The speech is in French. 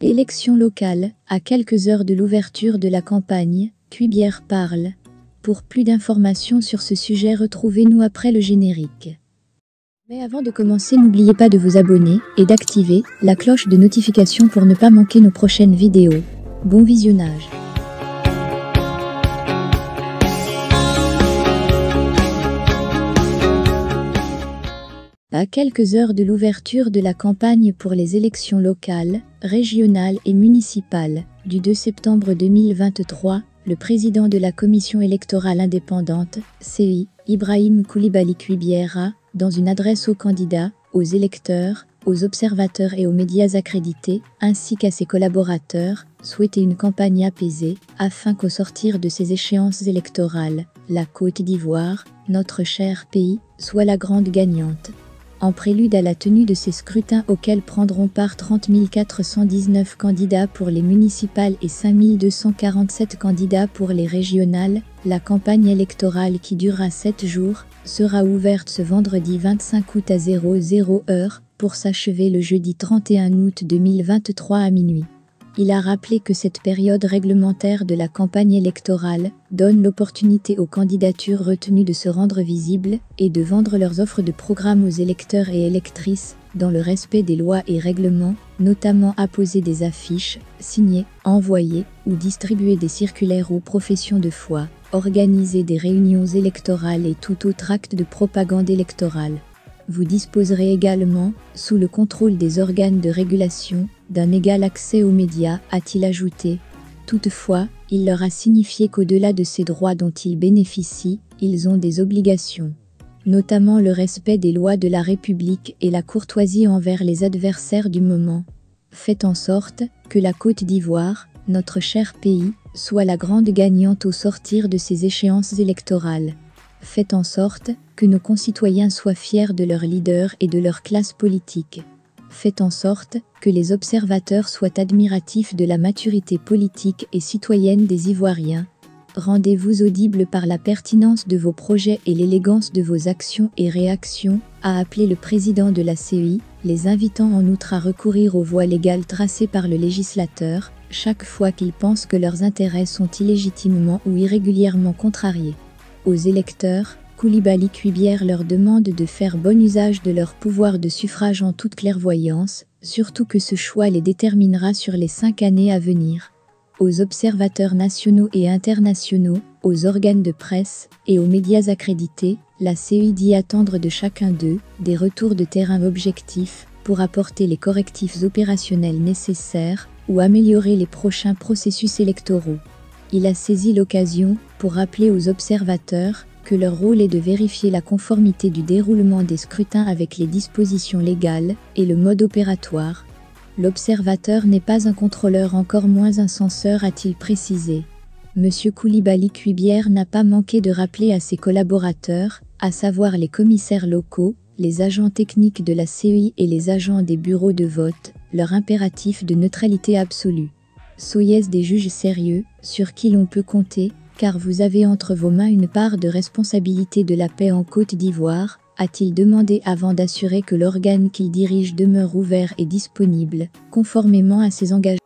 Élections locales, à quelques heures de l'ouverture de la campagne, Cuibière parle. Pour plus d'informations sur ce sujet, retrouvez-nous après le générique. Mais avant de commencer, n'oubliez pas de vous abonner et d'activer la cloche de notification pour ne pas manquer nos prochaines vidéos. Bon visionnage. À quelques heures de l'ouverture de la campagne pour les élections locales, régionales et municipales, du 2 septembre 2023, le président de la Commission électorale indépendante, CEI, Ibrahim Coulibaly Cuibière a, dans une adresse aux candidats, aux électeurs, aux observateurs et aux médias accrédités, ainsi qu'à ses collaborateurs, souhaité une campagne apaisée, afin qu'au sortir de ces échéances électorales, la Côte d'Ivoire, notre cher pays, soit la grande gagnante. En prélude à la tenue de ces scrutins auxquels prendront part 30 419 candidats pour les municipales et 5 247 candidats pour les régionales, la campagne électorale qui durera 7 jours, sera ouverte ce vendredi 25 août à 00h, pour s'achever le jeudi 31 août 2023 à minuit. Il a rappelé que cette période réglementaire de la campagne électorale donne l'opportunité aux candidatures retenues de se rendre visibles et de vendre leurs offres de programme aux électeurs et électrices, dans le respect des lois et règlements, notamment apposer des affiches, signer, envoyer ou distribuer des circulaires aux professions de foi, organiser des réunions électorales et tout autre acte de propagande électorale. Vous disposerez également, sous le contrôle des organes de régulation, d'un égal accès aux médias, a-t-il ajouté. Toutefois, il leur a signifié qu'au-delà de ces droits dont ils bénéficient, ils ont des obligations, notamment le respect des lois de la République et la courtoisie envers les adversaires du moment. Faites en sorte que la Côte d'Ivoire, notre cher pays, soit la grande gagnante au sortir de ces échéances électorales. Faites en sorte que nos concitoyens soient fiers de leurs leaders et de leur classe politique. Faites en sorte que les observateurs soient admiratifs de la maturité politique et citoyenne des Ivoiriens. Rendez-vous audibles par la pertinence de vos projets et l'élégance de vos actions et réactions, a appelé le président de la CEI, les invitant en outre à recourir aux voies légales tracées par le législateur, chaque fois qu'ils pensent que leurs intérêts sont illégitimement ou irrégulièrement contrariés. Aux électeurs, Coulibaly Cuibière leur demande de faire bon usage de leur pouvoir de suffrage en toute clairvoyance, surtout que ce choix les déterminera sur les 5 années à venir. Aux observateurs nationaux et internationaux, aux organes de presse et aux médias accrédités, la CEI dit attendre de chacun d'eux des retours de terrain objectifs pour apporter les correctifs opérationnels nécessaires ou améliorer les prochains processus électoraux. Il a saisi l'occasion pour rappeler aux observateurs que leur rôle est de vérifier la conformité du déroulement des scrutins avec les dispositions légales et le mode opératoire. L'observateur n'est pas un contrôleur, encore moins un censeur, a-t-il précisé. Monsieur Coulibaly Cuibière n'a pas manqué de rappeler à ses collaborateurs, à savoir les commissaires locaux, les agents techniques de la CEI et les agents des bureaux de vote, leur impératif de neutralité absolue. Soyez des juges sérieux, sur qui l'on peut compter, car vous avez entre vos mains une part de responsabilité de la paix en Côte d'Ivoire, a-t-il demandé avant d'assurer que l'organe qu'il dirige demeure ouvert et disponible, conformément à ses engagements.